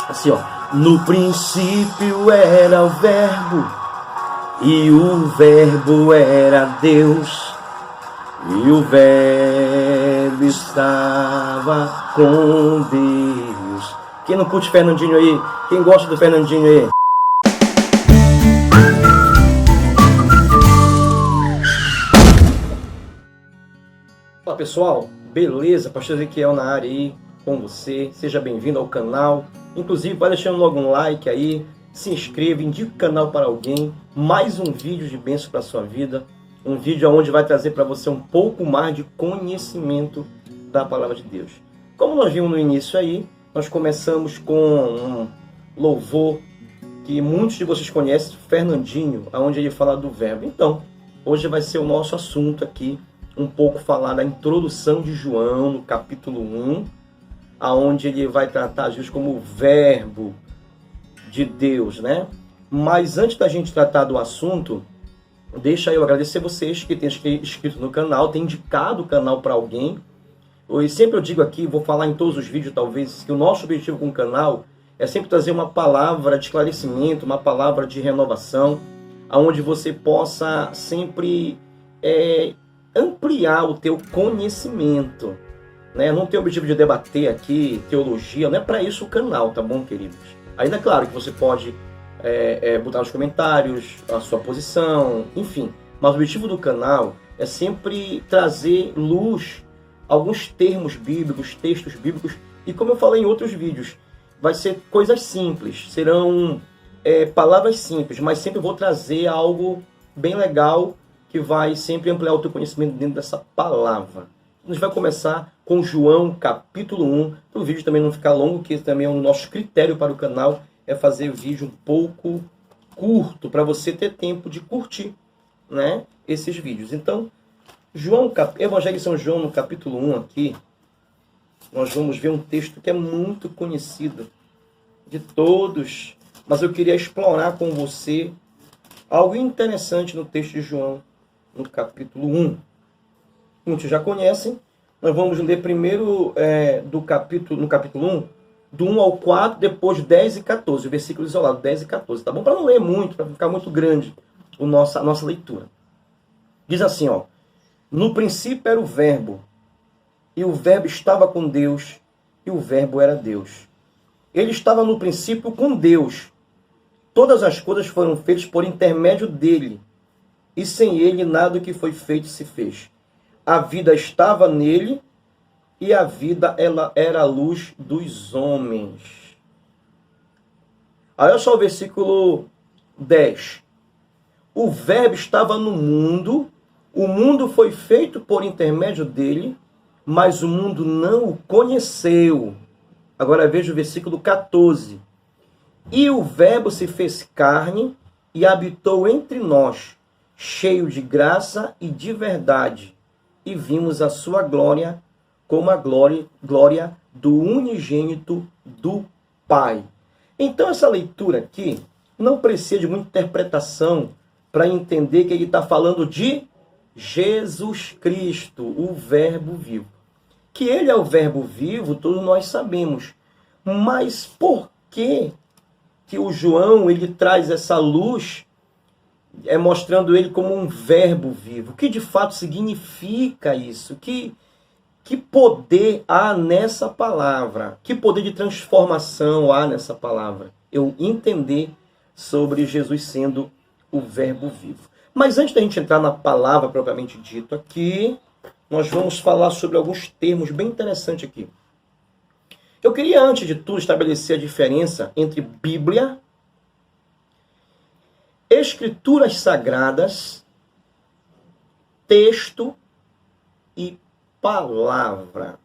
Assim, ó. No princípio era o verbo, e o verbo era Deus, e o verbo estava com Deus. Quem não curte Fernandinho aí? Quem gosta do Fernandinho aí? Olá pessoal, beleza? Pastor Ezequiel na área aí com você. Seja bem-vindo ao canal. Inclusive, vai deixando logo um like aí, se inscreva, indique o canal para alguém. Mais um vídeo de bênção para a sua vida. Um vídeo onde vai trazer para você um pouco mais de conhecimento da palavra de Deus. Como nós vimos no início aí, nós começamos com um louvor que muitos de vocês conhecem, Fernandinho, onde ele fala do verbo. Então, hoje vai ser o nosso assunto aqui, um pouco falar da introdução de João, no capítulo 1, aonde ele vai tratar Jesus como o verbo de Deus, né? Mas antes da gente tratar do assunto, deixa eu agradecer vocês que têm inscrito no canal, têm indicado o canal para alguém. E sempre eu digo aqui, vou falar em todos os vídeos talvez, que o nosso objetivo com o canal é sempre trazer uma palavra de esclarecimento, uma palavra de renovação, aonde você possa sempre ampliar o teu conhecimento, né? Não tem o objetivo de debater aqui teologia, não é para isso o canal, tá bom, queridos? Ainda é claro que você pode botar nos comentários a sua posição, enfim, mas o objetivo do canal é sempre trazer luz a alguns termos bíblicos, textos bíblicos, e como eu falei em outros vídeos, vai ser coisas simples, serão palavras simples, mas sempre vou trazer algo bem legal que vai sempre ampliar o teu conhecimento dentro dessa palavra. A gente vai começar com João, capítulo 1, para o vídeo também não ficar longo, que também é o nosso critério para o canal, é fazer vídeo um pouco curto, para você ter tempo de curtir, né, esses vídeos. Então, Evangelho de São João, no capítulo 1 aqui, nós vamos ver um texto que é muito conhecido de todos, mas eu queria explorar com você algo interessante no texto de João, no capítulo 1. Muitos já conhecem. Nós vamos ler primeiro no capítulo 1, do 1 ao 4, depois 10 e 14, o versículo isolado, 10 e 14, tá bom? Para não ler muito, para ficar muito grande a nossa leitura. Diz assim, ó: no princípio era o verbo, e o verbo estava com Deus, e o verbo era Deus. Ele estava no princípio com Deus. Todas as coisas foram feitas por intermédio dele, e sem ele nada do que foi feito se fez. A vida estava nele, e a vida ela era a luz dos homens. Aí olha só o versículo 10. O verbo estava no mundo, o mundo foi feito por intermédio dele, mas o mundo não o conheceu. Agora veja o versículo 14. E o verbo se fez carne e habitou entre nós, cheio de graça e de verdade, e vimos a sua glória como a glória do unigênito do Pai. Então essa leitura aqui não precisa de muita interpretação para entender que ele está falando de Jesus Cristo, o verbo vivo. Que ele é o verbo vivo, todos nós sabemos. Mas por que o João ele traz essa luz, mostrando ele como um verbo vivo? O que de fato significa isso? Que poder há nessa palavra? Que poder de transformação há nessa palavra? Eu entender sobre Jesus sendo o verbo vivo. Mas antes da gente entrar na palavra propriamente dita aqui, nós vamos falar sobre alguns termos bem interessantes aqui. Eu queria, antes de tudo, estabelecer a diferença entre Bíblia, Escrituras Sagradas, texto e palavra.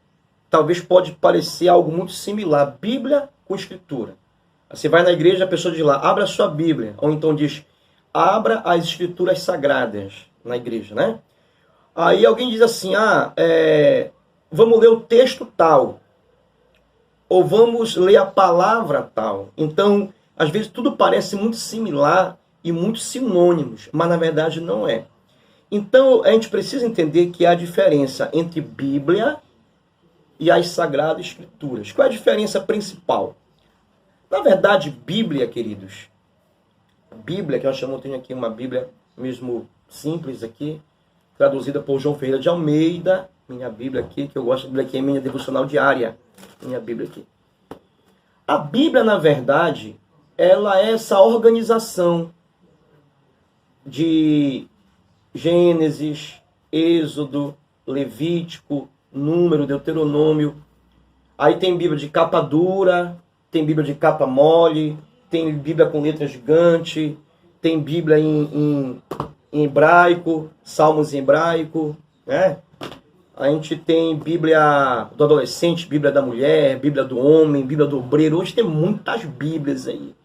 Talvez pode parecer algo muito similar, Bíblia com Escritura. Você vai na igreja, a pessoa diz lá, abra a sua Bíblia. Ou então diz, abra as Escrituras Sagradas na igreja, né? Aí alguém diz assim, vamos ler o texto tal. Ou vamos ler a palavra tal. Então, às vezes tudo parece muito similar e muito sinônimos, mas na verdade não é. Então, a gente precisa entender que há diferença entre Bíblia e as Sagradas Escrituras. Qual é a diferença principal? Na verdade, Bíblia, queridos, a Bíblia, que nós chamamos, tem aqui uma Bíblia mesmo simples aqui, traduzida por João Ferreira de Almeida, minha Bíblia aqui, que eu gosto, a Bíblia aqui é minha devocional diária, minha Bíblia aqui. A Bíblia, na verdade, ela é essa organização de Gênesis, Êxodo, Levítico, Número, Deuteronômio. Aí tem Bíblia de capa dura, tem Bíblia de capa mole, tem Bíblia com letra gigante, tem Bíblia em hebraico, Salmos em hebraico, né? A gente tem Bíblia do adolescente, Bíblia da mulher, Bíblia do homem, Bíblia do obreiro. Hoje tem muitas Bíblias aí.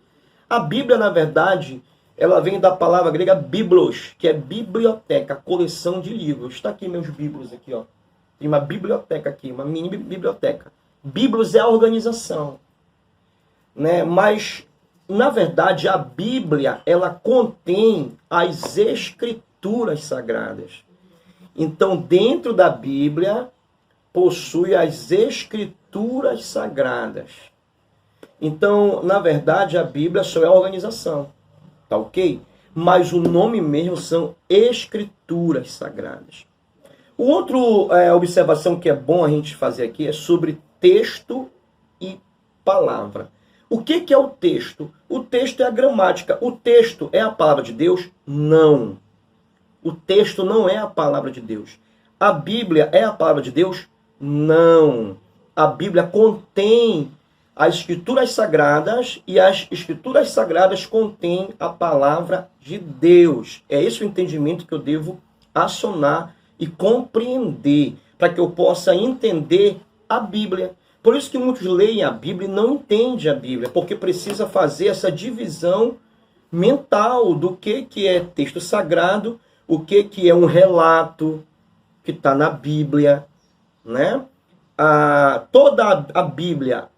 A Bíblia, na verdade, ela vem da palavra grega biblos, que é biblioteca, coleção de livros. Está aqui meus bíblios aqui, ó. Tem uma biblioteca aqui, uma mini biblioteca. Bíblios é a organização, né? Mas, na verdade, a Bíblia, ela contém as escrituras sagradas. Então, dentro da Bíblia, possui as escrituras sagradas. Então, na verdade, a Bíblia só é a organização, tá ok? Mas o nome mesmo são escrituras sagradas. O outro observação que é bom a gente fazer aqui é sobre texto e palavra. O que é o texto? O texto é a gramática. O texto é a palavra de Deus? Não. O texto não é a palavra de Deus. A Bíblia é a palavra de Deus? Não. A Bíblia contém as escrituras sagradas e as escrituras sagradas contêm a palavra de Deus. É esse o entendimento que eu devo acionar e compreender para que eu possa entender a Bíblia. Por isso que muitos leem a Bíblia e não entendem a Bíblia, porque precisa fazer essa divisão mental do que é texto sagrado, o que é um relato que está na Bíblia, né? Toda a Bíblia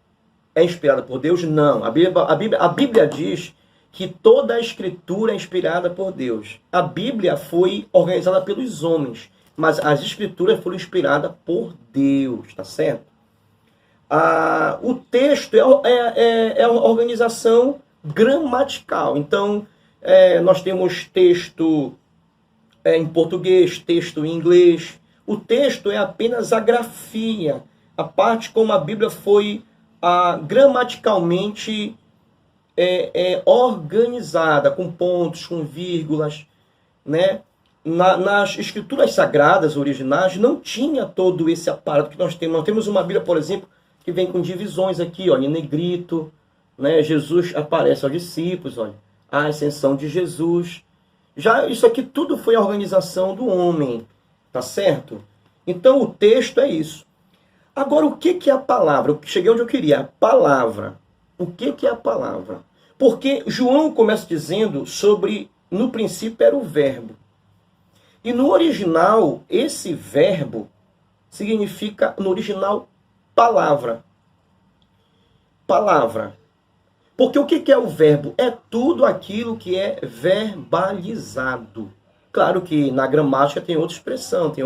é inspirada por Deus? Não. A Bíblia diz que toda a Escritura é inspirada por Deus. A Bíblia foi organizada pelos homens, mas as Escrituras foram inspiradas por Deus, tá certo? O texto é a organização gramatical. Então, nós temos texto em português, texto em inglês. O texto é apenas a grafia, a parte como a Bíblia foi gramaticalmente organizada, com pontos, com vírgulas, né? Nas escrituras sagradas originais não tinha todo esse aparato que nós temos. Nós temos uma Bíblia, por exemplo, que vem com divisões aqui, ó, em negrito, né? Jesus aparece aos discípulos, olha, a ascensão de Jesus. Já isso aqui tudo foi a organização do homem, tá certo? Então o texto é isso. Agora, o que é a palavra? Eu cheguei onde eu queria, a palavra. O que é a palavra? Porque João começa dizendo sobre, no princípio era o verbo. E no original, esse verbo significa, no original, palavra. Palavra. Porque o que é o verbo? É tudo aquilo que é verbalizado. Claro que na gramática tem outra expressão, tem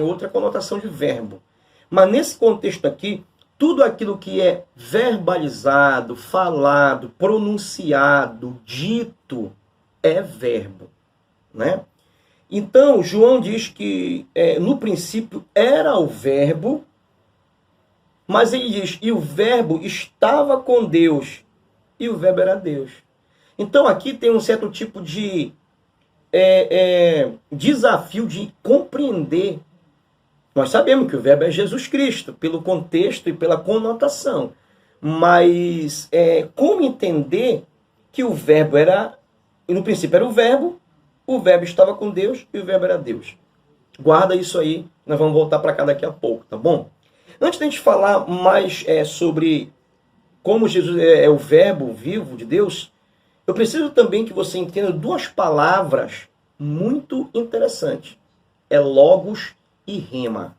outra conotação de verbo. Mas nesse contexto aqui, tudo aquilo que é verbalizado, falado, pronunciado, dito, é verbo, né? Então, João diz que no princípio era o verbo, mas ele diz, e o verbo estava com Deus, e o verbo era Deus. Então aqui tem um certo tipo de desafio de compreender. Nós sabemos que o verbo é Jesus Cristo, pelo contexto e pela conotação. Mas como entender que o verbo era, no princípio era o verbo estava com Deus e o verbo era Deus. Guarda isso aí, nós vamos voltar para cá daqui a pouco, tá bom? Antes de a gente falar mais sobre como Jesus é o verbo vivo de Deus, eu preciso também que você entenda duas palavras muito interessantes. É logos e rema.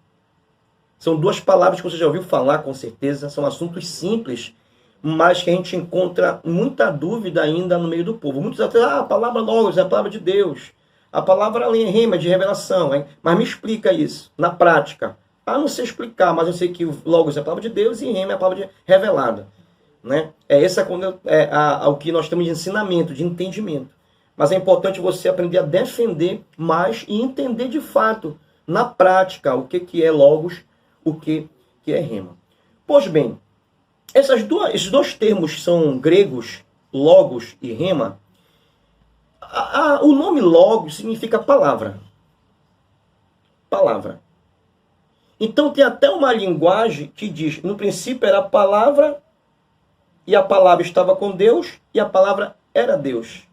São duas palavras que você já ouviu falar, com certeza. São assuntos simples, mas que a gente encontra muita dúvida ainda no meio do povo. Muitos até, a palavra logos é a palavra de Deus. A palavra rema é de revelação. Hein? Mas me explica isso, na prática. Não sei explicar, mas eu sei que logos é a palavra de Deus e rema é a palavra revelada. né? O que nós temos de ensinamento, de entendimento. Mas é importante você aprender a defender mais e entender de fato, na prática, o que é logos, o que é rema. Pois bem, esses dois termos são gregos, logos e rema. O nome logos significa palavra. Palavra. Então tem até uma linguagem que diz, no princípio era a palavra, e a palavra estava com Deus, e a palavra era Deus.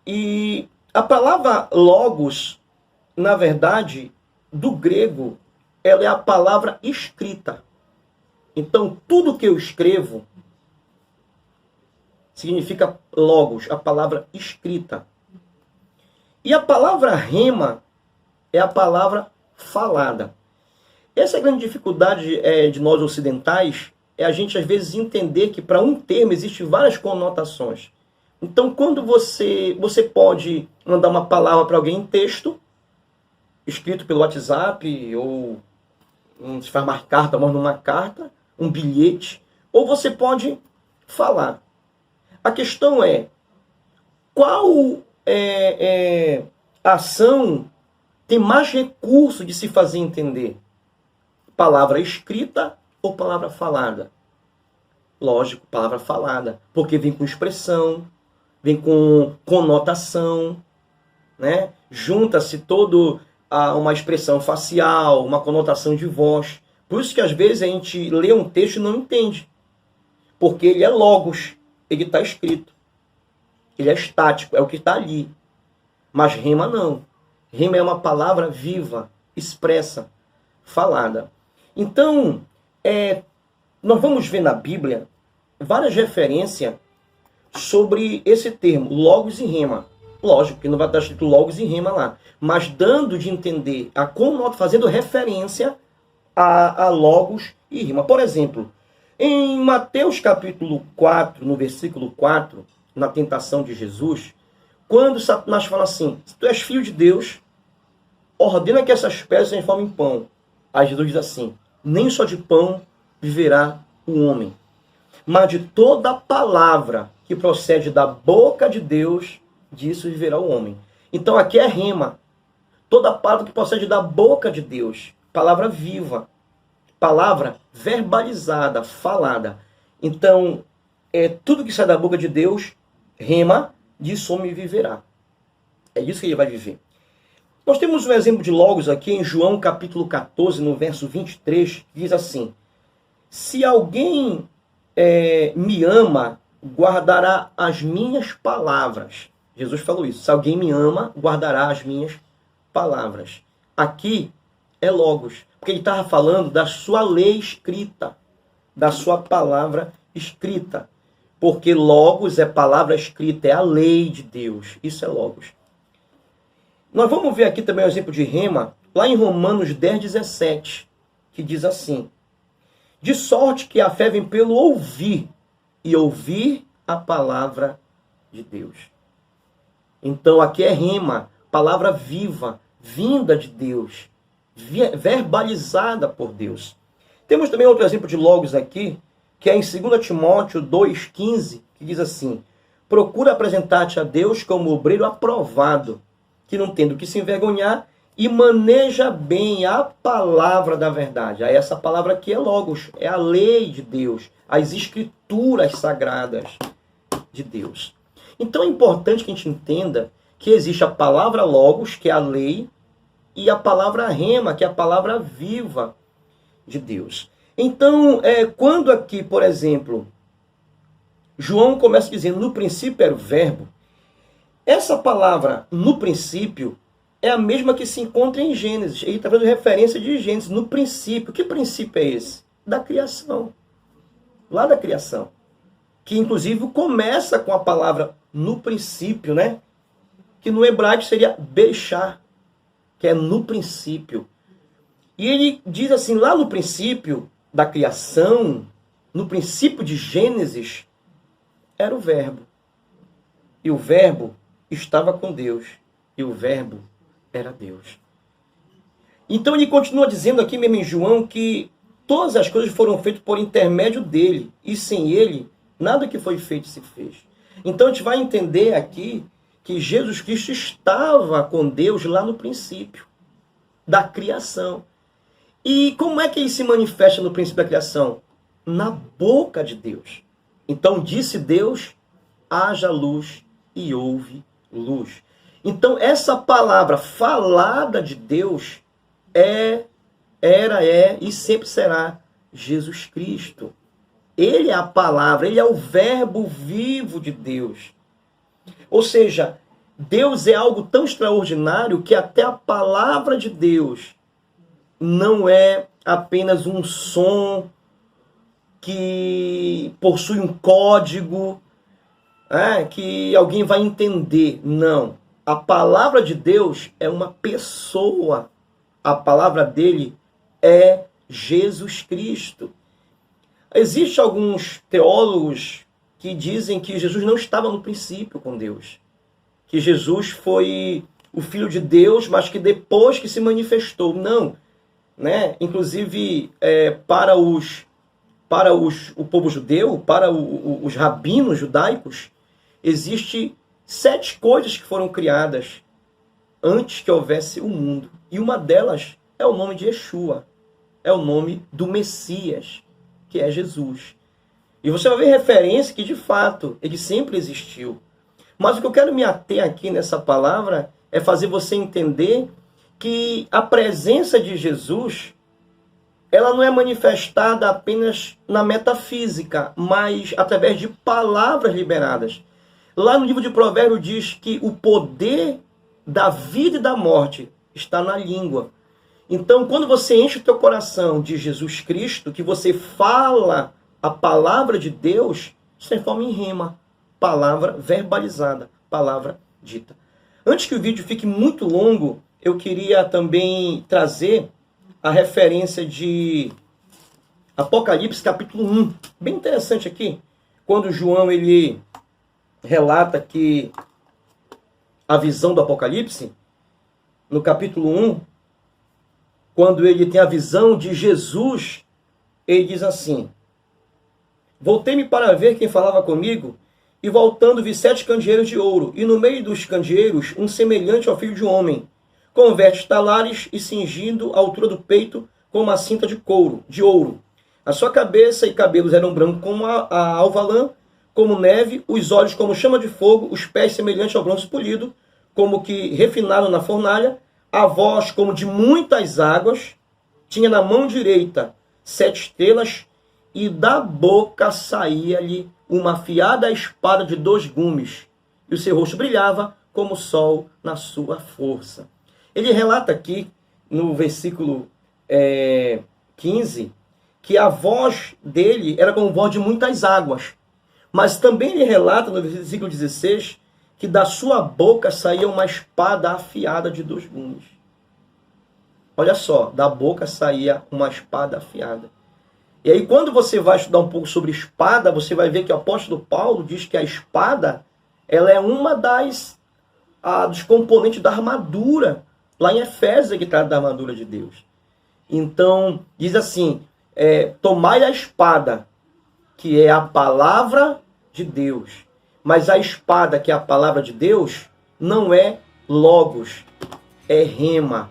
E a palavra logos, na verdade, do grego, ela é a palavra escrita. Então, tudo que eu escrevo significa logos, a palavra escrita. E a palavra rema é a palavra falada. Essa é a grande dificuldade de nós ocidentais, é a gente às vezes entender que para um termo existem várias conotações. Então, quando você pode mandar uma palavra para alguém em texto, escrito pelo WhatsApp, ou se faz uma carta, manda uma carta, um bilhete, ou você pode falar. A questão é, qual ação tem mais recurso de se fazer entender? Palavra escrita ou palavra falada? Lógico, palavra falada, porque vem com expressão, vem com conotação, né? Junta-se todo uma expressão facial, uma conotação de voz. Por isso que às vezes a gente lê um texto e não entende. Porque ele é logos, ele está escrito. Ele é estático, é o que está ali. Mas rema não. Rema é uma palavra viva, expressa, falada. Então, nós vamos ver na Bíblia várias referências sobre esse termo, logos e rema. Lógico que não vai estar escrito logos e rema lá, mas dando de entender, fazendo referência a logos e rima. Por exemplo, em Mateus capítulo 4, no versículo 4, na tentação de Jesus, quando Satanás fala assim, se tu és filho de Deus, ordena que essas pedras se transformem em pão. Aí Jesus diz assim, nem só de pão viverá o homem, mas de toda palavra que procede da boca de Deus, disso viverá o homem. Então aqui é rema. Toda palavra que procede da boca de Deus. Palavra viva. Palavra verbalizada, falada. Então, tudo que sai da boca de Deus, rema, disso o homem viverá. É isso que ele vai viver. Nós temos um exemplo de logos aqui em João capítulo 14, no verso 23, que diz assim, se alguém me ama, guardará as minhas palavras. Jesus falou isso. Se alguém me ama, guardará as minhas palavras. Aqui é logos. Porque ele estava falando da sua lei escrita. Da sua palavra escrita. Porque logos é palavra escrita. É a lei de Deus. Isso é logos. Nós vamos ver aqui também o exemplo de rema. Lá em Romanos 10, 17. Que diz assim. De sorte que a fé vem pelo ouvir. E ouvir a palavra de Deus. Então aqui é rema, palavra viva, vinda de Deus, verbalizada por Deus. Temos também outro exemplo de logos aqui, que é em 2 Timóteo 2,15, que diz assim, procura apresentar-te a Deus como obreiro aprovado, que não tem do que se envergonhar, e maneja bem a palavra da verdade. Aí essa palavra aqui é logos, é a lei de Deus, as escrituras sagradas de Deus. Então é importante que a gente entenda que existe a palavra logos, que é a lei, e a palavra rema, que é a palavra viva de Deus. Então, quando aqui, por exemplo, João começa dizendo, no princípio era o verbo, essa palavra, no princípio, é a mesma que se encontra em Gênesis. Ele está fazendo referência de Gênesis, no princípio. Que princípio é esse? Da criação. Lá da criação. Que inclusive começa com a palavra no princípio, né? Que no hebraico seria Bereshá, que é no princípio. E ele diz assim, lá no princípio da criação, no princípio de Gênesis, era o verbo. E o verbo estava com Deus. E o verbo era Deus. Então ele continua dizendo aqui mesmo em João que Todas as coisas foram feitas por intermédio dele, e sem ele, nada que foi feito se fez. Então a gente vai entender aqui que Jesus Cristo estava com Deus lá no princípio da criação. E como é que ele se manifesta no princípio da criação? Na boca de Deus. Então disse Deus, haja luz, e houve luz. Então essa palavra falada de Deus era e sempre será Jesus Cristo. Ele é a palavra, ele é o verbo vivo de Deus. Ou seja, Deus é algo tão extraordinário que até a palavra de Deus não é apenas um som que possui um código, que alguém vai entender. Não. A palavra de Deus é uma pessoa. A palavra dele é Jesus Cristo. Existem alguns teólogos que dizem que Jesus não estava no princípio com Deus. Que Jesus foi o Filho de Deus, mas que depois que se manifestou. Não. Inclusive, para o povo judeu, para os rabinos judaicos, existem 7 coisas que foram criadas antes que houvesse o mundo. E uma delas é o nome de Yeshua. É o nome do Messias, que é Jesus. E você vai ver referência que, de fato, ele sempre existiu. Mas o que eu quero me ater aqui nessa palavra é fazer você entender que a presença de Jesus, ela não é manifestada apenas na metafísica, mas através de palavras liberadas. Lá no livro de Provérbios diz que o poder da vida e da morte está na língua. Então, quando você enche o teu coração de Jesus Cristo, que você fala a palavra de Deus, isso transforma em rema, palavra verbalizada, palavra dita. Antes que o vídeo fique muito longo, eu queria também trazer a referência de Apocalipse capítulo 1. Bem interessante aqui, quando João ele relata que a visão do Apocalipse, no capítulo 1, quando ele tem a visão de Jesus, ele diz assim: voltei-me para ver quem falava comigo, e voltando vi 7 candeeiros de ouro, e no meio dos candeeiros um semelhante ao filho de homem, com vestes talares e cingindo a altura do peito com uma cinta de couro, de ouro. A sua cabeça e cabelos eram brancos como a alva lã, como neve, os olhos como chama de fogo, os pés semelhantes ao bronze polido, como que refinado na fornalha, a voz como de muitas águas, tinha na mão direita 7 estrelas, e da boca saía-lhe uma afiada espada de 2 gumes, e o seu rosto brilhava como o sol na sua força. Ele relata aqui, no versículo 15, que a voz dele era como voz de muitas águas. Mas também ele relata, no versículo 16, que da sua boca saía uma espada afiada de 2 gumes. Olha só, da boca saía uma espada afiada. E aí, quando você vai estudar um pouco sobre espada, você vai ver que o apóstolo Paulo diz que a espada, ela é uma dos componentes da armadura. Lá em Efésios é que trata da armadura de Deus. Então, diz assim, tomai a espada, que é a palavra de Deus. Mas a espada, que é a palavra de Deus, não é logos, é rema,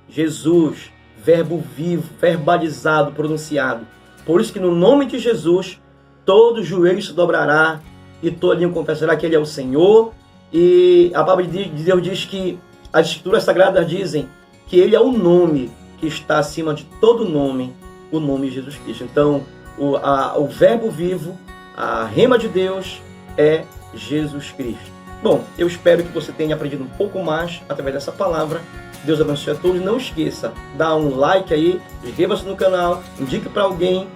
Jesus, verbo vivo, verbalizado, pronunciado. Por isso que no nome de Jesus, todo joelho se dobrará e toda língua confessará que Ele é o Senhor. E a palavra de Deus diz que as Escrituras Sagradas dizem que Ele é o nome que está acima de todo nome, o nome de Jesus Cristo. Então, o verbo vivo, a rema de Deus é Jesus Cristo. Bom, eu espero que você tenha aprendido um pouco mais através dessa palavra. Deus abençoe a todos. Não esqueça, dá um like aí, inscreva-se no canal, indique para alguém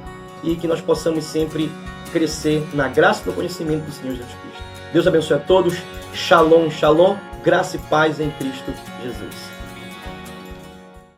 e que nós possamos sempre crescer na graça e no conhecimento do Senhor Jesus Cristo. Deus abençoe a todos. Shalom, shalom, graça e paz em Cristo Jesus.